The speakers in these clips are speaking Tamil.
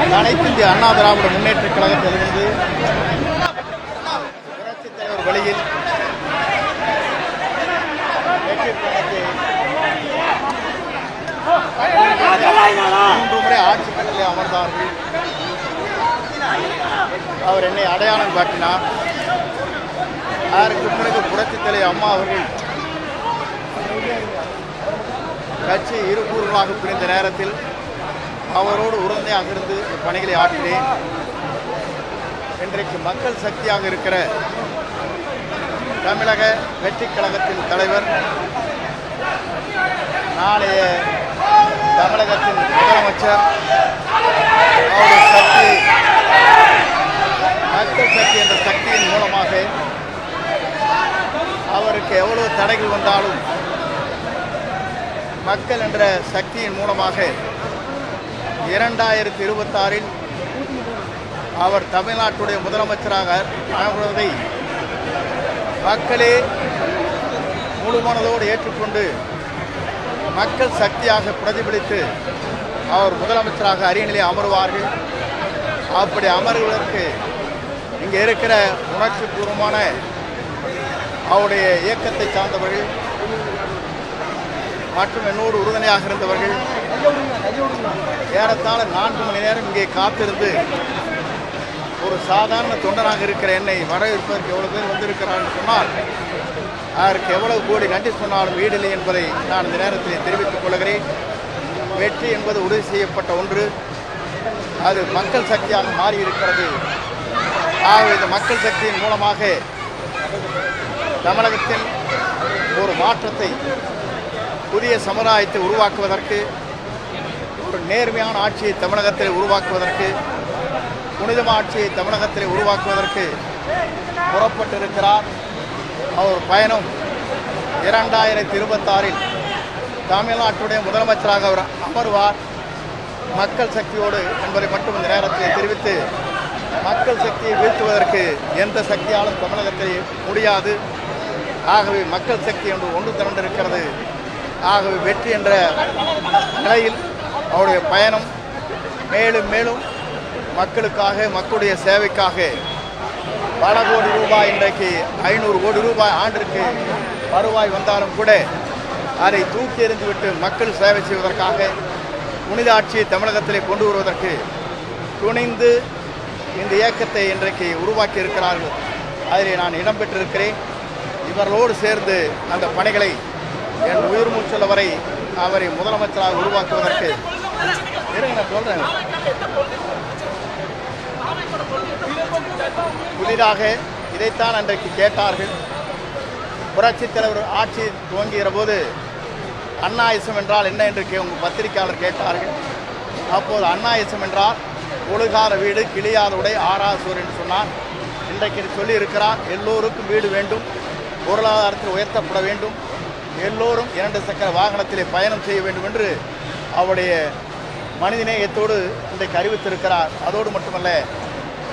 அனைத்து இந்திய அண்ணா திராவிட முன்னேற்ற கழகத்திலிருந்து புரட்சித் தலைவர் வழியில் வெற்றி பயணத்தை 3 முறை ஆட்சி கட்டளை அமர்ந்தார்கள். அவர் என்னை அடையாளம் காட்டினார். அதற்கு பிறகு புரட்சித் தலைவர் அம்மா அவர்கள் கட்சி இருகூறுகளாக பிரிந்த நேரத்தில் அவரோடு உறுதுணையாக இருந்து பணிகளை ஆற்றினேன். இன்றைக்கு மக்கள் சக்தியாக இருக்கிற தமிழக வெற்றி கழகத்தின் தலைவர், நாளைய தமிழகத்தின் முதலமைச்சர், அவருடைய சக்தி மக்கள் சக்தி என்ற சக்தியின் மூலமாக அவருக்கு எவ்வளவு தடைகள் வந்தாலும் மக்கள் என்ற சக்தியின் மூலமாக 2026 அவர் தமிழ்நாட்டுடைய முதலமைச்சராக ஆகுவதை மக்களே முழு மனதோடு ஏற்றுக்கொண்டு மக்கள் சக்தியாக பிரதிபலித்து அவர் முதலமைச்சராக அரியணையிலே அமர்வார்கள். அப்படி அமர்வதற்கு இங்கே இருக்கிற உணர்ச்சி பூர்வமான அவருடைய இயக்கத்தை சார்ந்தவர்கள் மற்றும் என்னோடு உறுதுணையாக இருந்தவர்கள் ஏறத்தாழ 4 மணி நேரம் இங்கே காத்திருந்து ஒரு சாதாரண தொண்டனாக இருக்கிற என்னை வரவேற்பதற்கு எவ்வளவு பேர் வந்திருக்கிறார்கள் சொன்னால் அதற்கு எவ்வளவு கோடி நன்றி சொன்னாலும் ஈடில்லை என்பதை நான் இந்த நேரத்தில் தெரிவித்துக் கொள்கிறேன். வெற்றி என்பது உறுதி செய்யப்பட்ட ஒன்று, அது மக்கள் சக்தியாக மாறியிருக்கிறது. ஆகவே இந்த மக்கள் சக்தியின் மூலமாக தமிழகத்தில் ஒரு மாற்றத்தை, புதிய சமுதாயத்தை உருவாக்குவதற்கு, ஒரு நேர்மையான ஆட்சியை தமிழகத்தில் உருவாக்குவதற்கு, புனிதமான ஆட்சியை தமிழகத்தில் உருவாக்குவதற்கு புறப்பட்டிருக்கிறார். அவர் பயணம் 2026 தமிழ்நாட்டுடைய முதலமைச்சராக அவர் அமர்வார் மக்கள் சக்தியோடு என்பதை மட்டும் இந்த நேரத்தில் தெரிவித்து, மக்கள் சக்தியை வீழ்த்துவதற்கு எந்த சக்தியாலும் தமிழகத்தில் முடியாது. ஆகவே மக்கள் சக்தி என்று ஒன்று திரண்டிருக்கிறது. ஆகவே வெற்றி என்ற நிலையில் அவருடைய பயணம் மேலும் மேலும் மக்களுக்காக, மக்களுடைய சேவைக்காக பல கோடி ரூபாய், இன்றைக்கு 500 கோடி ரூபாய் ஆண்டிற்கு வருவாய் வந்தாலும் கூட அதை தூக்கி எறிந்துவிட்டு மக்கள் சேவை செய்வதற்காக, புனித ஆட்சியை தமிழகத்திலே கொண்டு வருவதற்கு துணிந்து இந்த இயக்கத்தை இன்றைக்கு உருவாக்கி இருக்கிறார்கள். அதில் நான் இடம்பெற்றிருக்கிறேன். இவர்களோடு சேர்ந்து அந்த பணிகளை என் உயிர் மூச்சுள்ள வரை அவரை முதலமைச்சராக உருவாக்குவதற்கு நான் சொல்றேன். புதிதாக இதைத்தான் அன்றைக்கு கேட்டார்கள். புரட்சித் தலைவர் ஆட்சி துவங்குகிற போது அண்ணாயிசம் என்றால் என்ன என்று உங்கள் பத்திரிகையாளர் கேட்டார்கள். அப்போது அண்ணாயிசம் என்றால் ஒழுகாத வீடு, கிளியாத உடை, ஆராசூர் என்று சொன்னார். இன்றைக்கு சொல்லியிருக்கிறார், எல்லோருக்கும் வீடு வேண்டும், பொருளாதாரத்தில் உயர்த்தப்பட வேண்டும், எல்லோரும் 2 சக்கர வாகனத்திலே பயணம் செய்ய வேண்டும் என்று அவருடைய மனிதநேயத்தோடு இன்றைக்கு அறிவித்திருக்கிறார். அதோடு மட்டுமல்ல,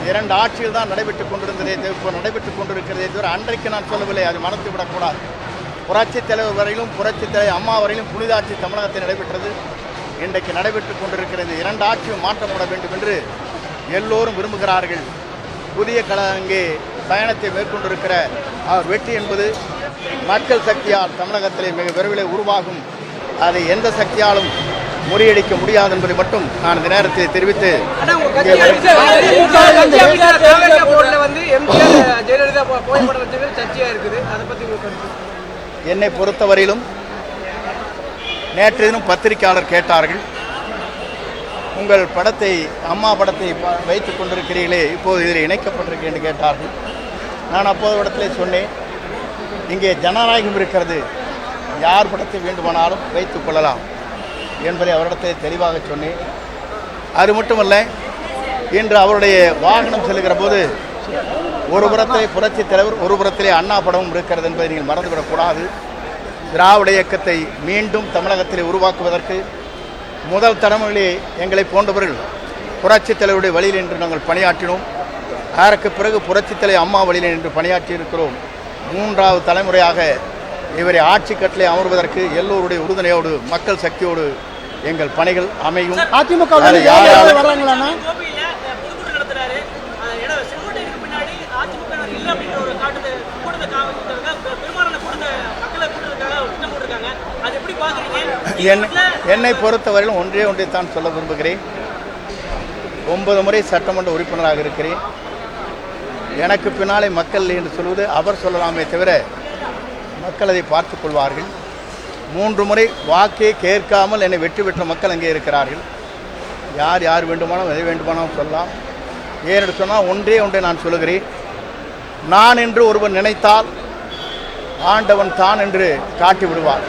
2 ஆட்சிகள் தான் நடைபெற்றுக் கொண்டிருந்ததே, இப்போ நடைபெற்றுக் கொண்டிருக்கிறதே தவிர அன்றைக்கு நான் சொல்லவில்லை, அது மனத்து விடக்கூடாது. புரட்சித் தலைவர் வரையிலும், புரட்சித் தலைவர் அம்மா வரையிலும் புனித ஆட்சி தமிழகத்தில் நடைபெற்றது. இன்றைக்கு நடைபெற்றுக் கொண்டிருக்கிறது. 2 ஆட்சியும் மாற்றப்பட வேண்டும் என்று எல்லோரும் விரும்புகிறார்கள். புதிய அங்கே பயணத்தை மேற்கொண்டிருக்கிற அவர் வெற்றி என்பது மக்கள் சக்தியால் தமிழகத்திலே மிக விரைவில் உருவாகும். அதை எந்த சக்தியாலும் முறியடிக்க முடியாது என்பதை மட்டும் நான் இந்த நேரத்தில் தெரிவித்து, என்னை பொறுத்தவரையிலும் நேற்று தினம் பத்திரிகையாளர் கேட்டார்கள், உங்கள் படத்தை, அம்மா படத்தை வைத்துக் கொண்டிருக்கிறீர்களே, இப்போது இதில் இணைக்கப்பட்டிருக்கேன் என்று கேட்டார்கள். நான் அப்போது இடத்திலே சொன்னேன், இங்கே ஜனநாயகம் இருக்கிறது, யார் படத்தை வேண்டுமானாலும் வைத்துக் கொள்ளலாம் என்பதை அவரிடத்தை தெளிவாக சொன்னேன். அது மட்டுமல்ல, இன்று அவருடைய வாகனம் செல்கிற போது ஒரு புறத்திலே புரட்சித் தலைவர், ஒரு புறத்திலே அண்ணா படமும் இருக்கிறது என்பதை நீங்கள் மறந்துவிடக்கூடாது. திராவிட இயக்கத்தை மீண்டும் தமிழகத்திலே உருவாக்குவதற்கு முதல் தலைமுறையிலே எங்களை போன்றவர்கள் புரட்சித் தலைவருடைய வழியில் என்று நாங்கள் பணியாற்றினோம். அதற்கு பிறகு புரட்சித் தலைவர் அம்மா வழியில் என்று பணியாற்றி இருக்கிறோம். 3வது தலைமுறையாக இவரை ஆட்சி கட்டளை அமர்வதற்கு எல்லோருடைய உறுதுணையோடு, மக்கள் சக்தியோடு எங்கள் பணிகள் அமையும். அதிமுக அது எப்படி பாக்குறீங்க? என்னை பொறுத்தவரையிலும் ஒன்றைத்தான் சொல்ல விரும்புகிறேன். 9 முறை சட்டமன்ற உறுப்பினராக இருக்கிறேன். எனக்கு பின்னாலே மக்கள் என்று சொல்வது அவர் சொல்லலாமே தவிர மக்கள் அதை பார்த்துக் கொள்வார்கள். 3 முறை வாக்கே கேட்காமல் என்னை வெற்றி பெற்ற மக்கள் அங்கே இருக்கிறார்கள். யார் வேண்டுமானாலும் எதை வேண்டுமானாலும் சொல்லலாம். ஏனென்று சொன்னால் ஒன்றை நான் சொல்லுகிறேன். நான் என்று ஒருவன் நினைத்தால் ஆண்டவன் தான் என்று காட்டி விடுவார்.